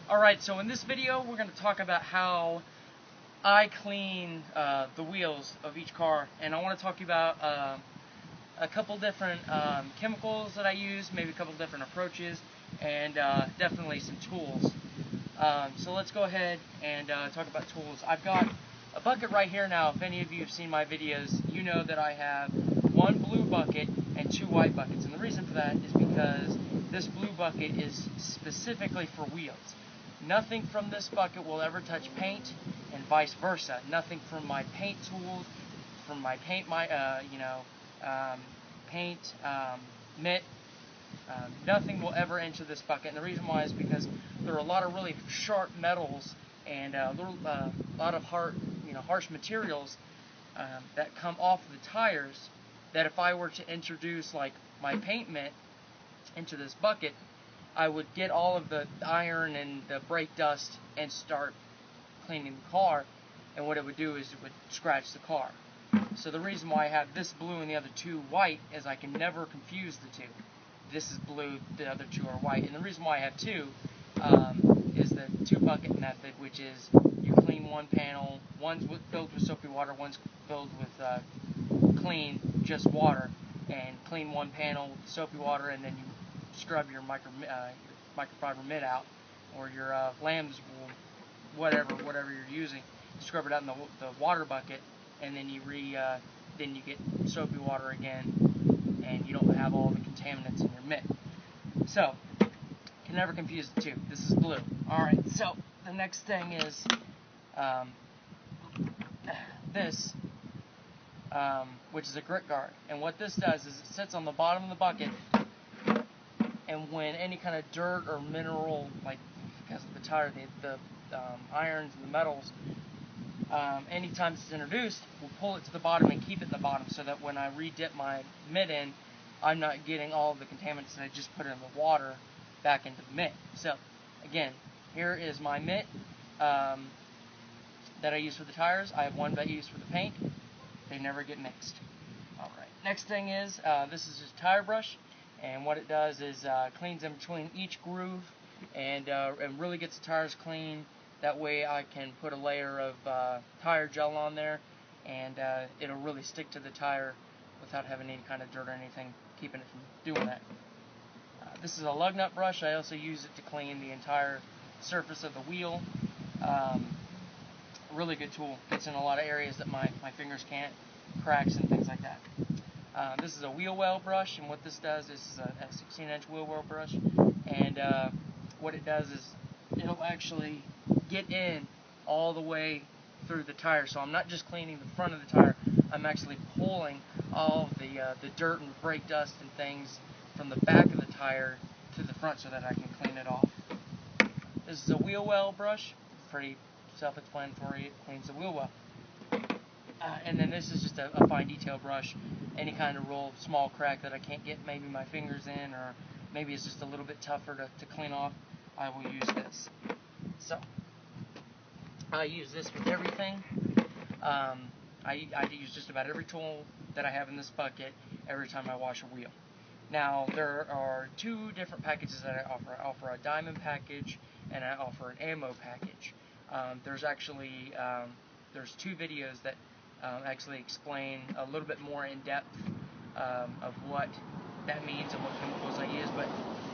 Alright, so in this video we're going to talk about how I clean the wheels of each car, and I want to talk about a couple different chemicals that I use, maybe a couple different approaches, and definitely some tools. So let's go ahead and talk about tools. I've got a bucket right here now. If any of you have seen my videos, you know that I have one blue bucket and two white buckets, and the reason for that is because this blue bucket is specifically for wheels. Nothing from this bucket will ever touch paint, and vice versa. Nothing from my paint tools, from my paint, paint mitt. Nothing will ever enter this bucket, and the reason why is because there are a lot of really sharp metals and a lot of harsh materials that come off the tires. That if I were to introduce like my paint mitt into this bucket, I would get all of the iron and the brake dust and start cleaning the car, and what it would do is it would scratch the car. So the reason why I have this blue and the other two white is I can never confuse the two. This is blue, the other two are white, and the reason why I have two is the two bucket method, which is you clean one panel, one's filled with soapy water, one's filled with clean, just water, and clean one panel with soapy water, and then you scrub your microfiber mitt out, or your lambs wool, whatever you're using. Scrub it out in the water bucket, and then you get soapy water again, and you don't have all the contaminants in your mitt. So can never confuse the two. This is blue. All right. So the next thing is this, which is a grit guard, and what this does is it sits on the bottom of the bucket. And when any kind of dirt or mineral, like because of the tire, the irons and the metals, anytime it's introduced, we'll pull it to the bottom and keep it in the bottom, so that when I re-dip my mitt in, I'm not getting all of the contaminants that I just put in the water back into the mitt. So again, here is my mitt that I use for the tires. I have one that I use for the paint. They never get mixed. All right. Next thing is this is just a tire brush. And what it does is cleans in between each groove and really gets the tires clean. That way I can put a layer of tire gel on there, and it'll really stick to the tire without having any kind of dirt or anything keeping it from doing that. This is a lug nut brush. I also use it to clean the entire surface of the wheel. Really good tool. Gets in a lot of areas that my fingers can't, cracks and things like that. This is a wheel well brush, and what this does is a 16-inch wheel well brush, and what it does is it'll actually get in all the way through the tire. So I'm not just cleaning the front of the tire, I'm actually pulling all of the dirt and brake dust and things from the back of the tire to the front so that I can clean it off. This is a wheel well brush, pretty self-explanatory. It cleans the wheel well. And then this is just a fine detail brush. Any kind of roll, small crack that I can't get maybe my fingers in, or maybe it's just a little bit tougher to clean off, I will use this. So I use this with everything. I use just about every tool that I have in this bucket every time I wash a wheel. Now there are two different packages that I offer. I offer a diamond package and I offer an ammo package. There's actually there's two videos that actually explain a little bit more in depth of what that means and what chemicals I use, but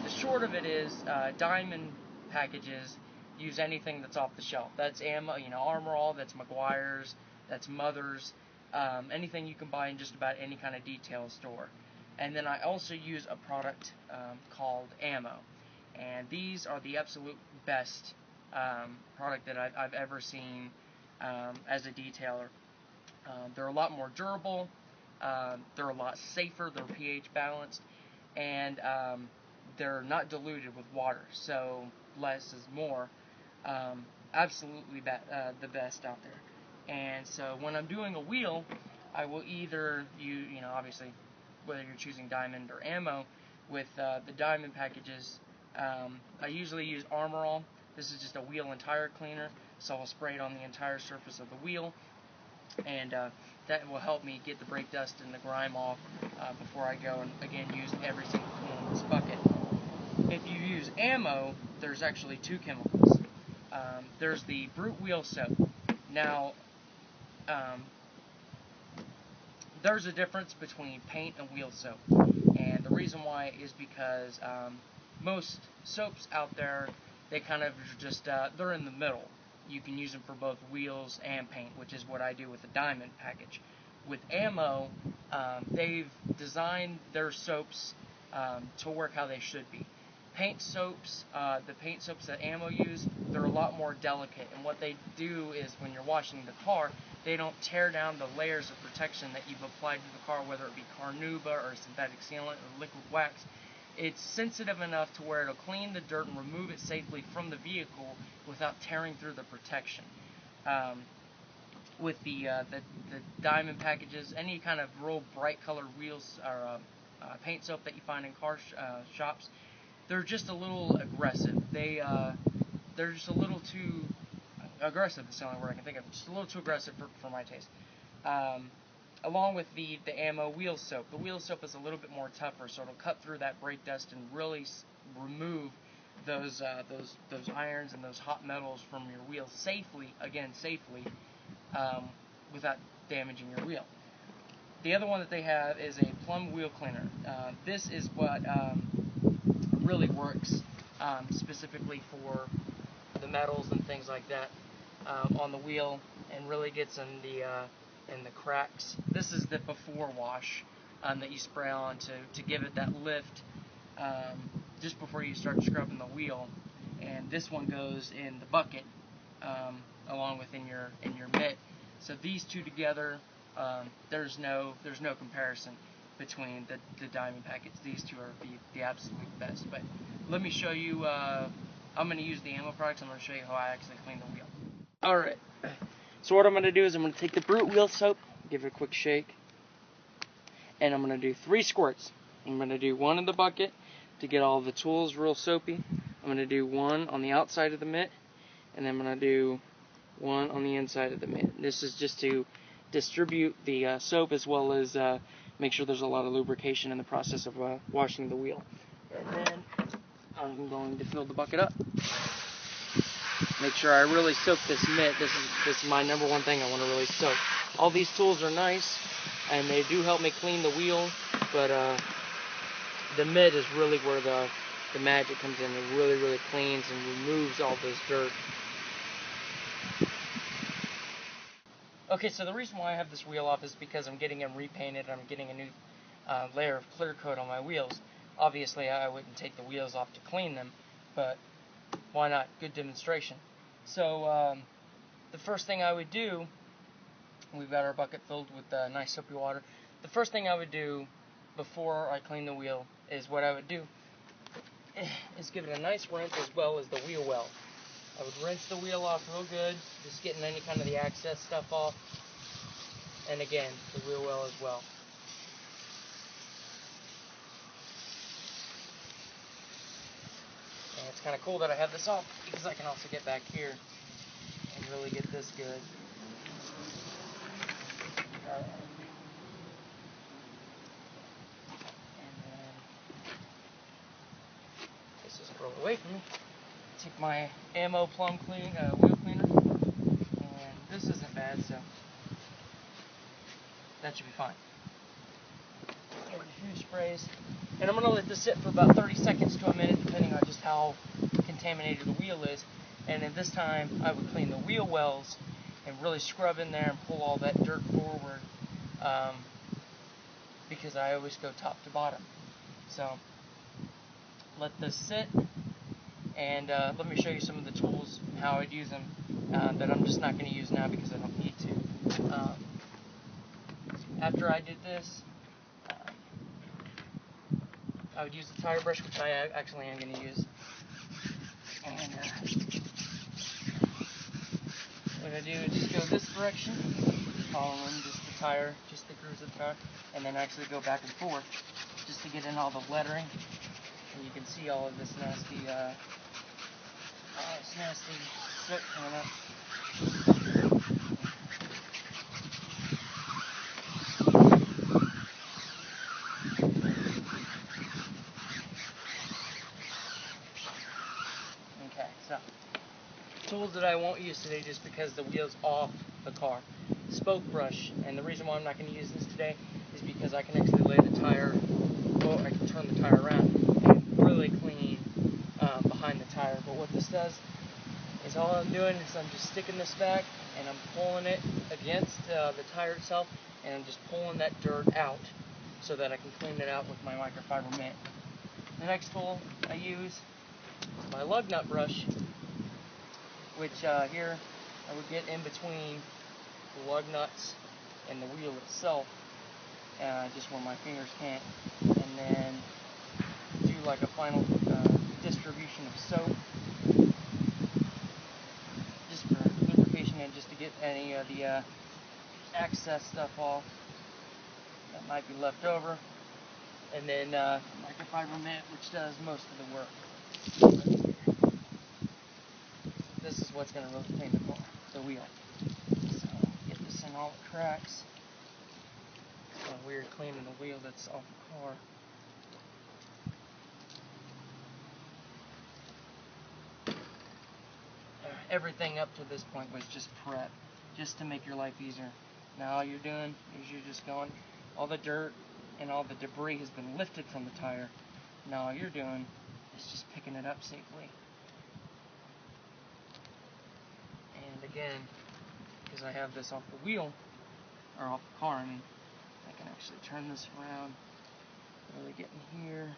the short of it is diamond packages use anything that's off the shelf. That's ammo, Armor All, that's Meguiar's, that's Mother's, anything you can buy in just about any kind of detail store. And then I also use a product called Ammo, and these are the absolute best product that I've ever seen as a detailer. They're a lot more durable, they're a lot safer, they're pH balanced, and they're not diluted with water, so less is more. Absolutely the best out there. And so when I'm doing a wheel, I will either use, obviously, whether you're choosing diamond or ammo, with the diamond packages, I usually use Armor All. This is just a wheel and tire cleaner, so I'll spray it on the entire surface of the wheel, and that will help me get the brake dust and the grime off before I go and again use every single tool in this bucket. If you use ammo, there's actually two chemicals. There's the Brute Wheel Soap. Now, there's a difference between paint and wheel soap, and the reason why is because most soaps out there, they kind of just they're in the middle. You can use them for both wheels and paint, which is what I do with the Diamond package. With ammo, they've designed their soaps to work how they should be. Paint soaps, the paint soaps that ammo use, they're a lot more delicate, and what they do is when you're washing the car, they don't tear down the layers of protection that you've applied to the car, whether it be Carnauba or synthetic sealant or liquid wax. It's sensitive enough to where it'll clean the dirt and remove it safely from the vehicle without tearing through the protection. With the Diamond packages, any kind of real bright colored wheels or paint soap that you find in car shops, they're just a little aggressive. They're just a little too aggressive. Is the only word I can think of. Just a little too aggressive for my taste. Along with the ammo wheel soap, the wheel soap is a little bit more tougher, so it'll cut through that brake dust and really remove those irons and those hot metals from your wheels safely. Again, safely, without damaging your wheel. The other one that they have is a plum wheel cleaner. This is what really works specifically for the metals and things like that on the wheel, and really gets in the cracks. This is the before wash that you spray on to give it that lift just before you start scrubbing the wheel. And this one goes in the bucket along with in your mitt. So these two together, there's no comparison between the Diamond packets. These two are the absolute best. But let me show you. I'm going to use the ammo products. I'm going to show you how I actually clean the wheel. Alright, so what I'm going to do is I'm going to take the Brute Wheel Soap, give it a quick shake, and I'm going to do 3 squirts. I'm going to do 1 in the bucket to get all the tools real soapy. I'm going to do 1 on the outside of the mitt, and then I'm going to do 1 on the inside of the mitt. This is just to distribute the soap as well as make sure there's a lot of lubrication in the process of washing the wheel. And then I'm going to fill the bucket up. Make sure I really soak this mitt. This is my number one thing I want to really soak. All these tools are nice, and they do help me clean the wheel, but the mitt is really where the magic comes in. It really cleans and removes all this dirt. Okay, so the reason why I have this wheel off is because I'm getting them repainted. I'm getting a new layer of clear coat on my wheels. Obviously, I wouldn't take the wheels off to clean them, but why not? Good demonstration. So the first thing I would do, we've got our bucket filled with nice soapy water. The first thing I would do before I clean the wheel is what I would do is give it a nice rinse as well as the wheel well. I would rinse the wheel off real good, just getting any kind of the excess stuff off. And again, the wheel well as well. And it's kind of cool that I have this off because I can also get back here and really get this good. And then this is rolled away from me. Take my ammo plum wheel cleaner, and this isn't bad, so that should be fine. Give it a few sprays, and I'm going to let this sit for about 30 seconds to a minute, depending on just how contaminated the wheel is. And at this time, I would clean the wheel wells and really scrub in there and pull all that dirt forward, because I always go top to bottom. So let this sit. And let me show you some of the tools, how I'd use them, that I'm just not going to use now because I don't need to. After I did this, I would use the tire brush, which I actually am going to use. And what I do is just go this direction, following just the tire, just the grooves of the tire, and then actually go back and forth just to get in all the lettering. And you can see all of this nasty soot coming up. Okay, so tools that I won't use today just because the wheel's off the car. Spoke brush, and the reason why I'm not going to use this today is because I can actually lay the tire, or I can turn the tire around and really clean behind the tire. But what this does is all I'm doing is I'm just sticking this back and I'm pulling it against the tire itself, and I'm just pulling that dirt out so that I can clean it out with my microfiber mitt. The next tool I use is my lug nut brush, which here I would get in between the lug nuts and the wheel itself, just where my fingers can't, and then do like a final distribution of soap, just for lubrication and just to get any of the excess stuff off that might be left over, and then microfiber mitt, which does most of the work. This is what's going to really clean the wheel. So get this in all the cracks. It's kind of weird cleaning the wheel that's off the car. Everything up to this point was just prep, just to make your life easier. Now all you're doing is you're just going, all the dirt and all the debris has been lifted from the tire. Now all you're doing is just picking it up safely. And again, because I have this off the wheel, or off the car, I mean, I can actually turn this around, really get in here.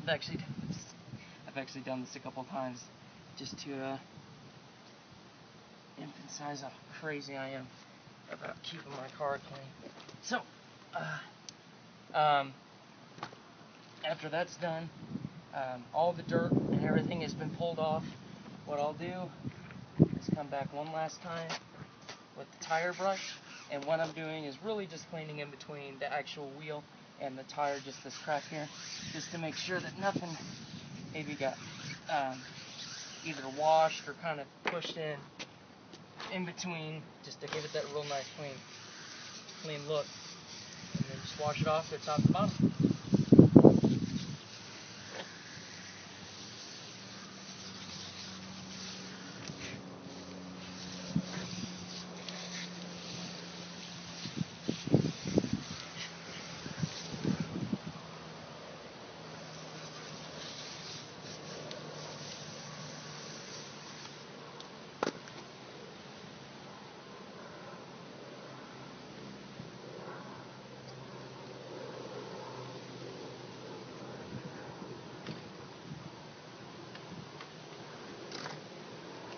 I've actually done this a couple times just to emphasize how crazy I am about keeping my car clean. So, after that's done, all the dirt and everything has been pulled off. What I'll do is come back one last time with the tire brush, and what I'm doing is really just cleaning in between the actual wheel and the tire, just this crack here, just to make sure that nothing maybe got either washed or kind of pushed in between, just to give it that real nice clean look, and then just wash it off to top to bottom.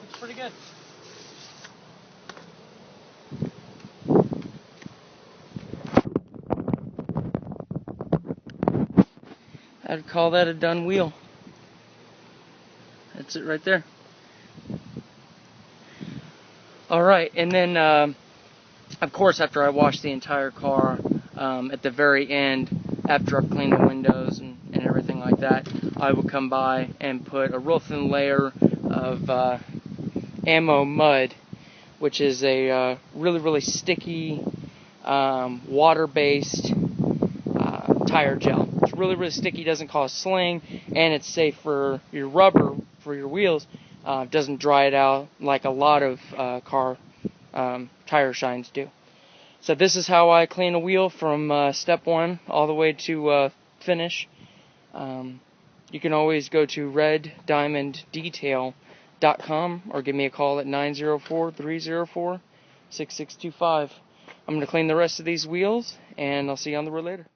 Looks pretty good. I'd call that a done wheel. That's it right there. Alright, and then of course after I wash the entire car, at the very end, after I've cleaned the windows and everything like that, I would come by and put a real thin layer of Ammo Mud, which is a really sticky water-based tire gel. It's really sticky, doesn't cause sling, and it's safe for your rubber for your wheels. Doesn't dry it out like a lot of car tire shines do. So this is how I clean a wheel from step one all the way to finish. You can always go to reddiamonddetail.com or give me a call at 904-304-6625. I'm going to clean the rest of these wheels, and I'll see you on the road later.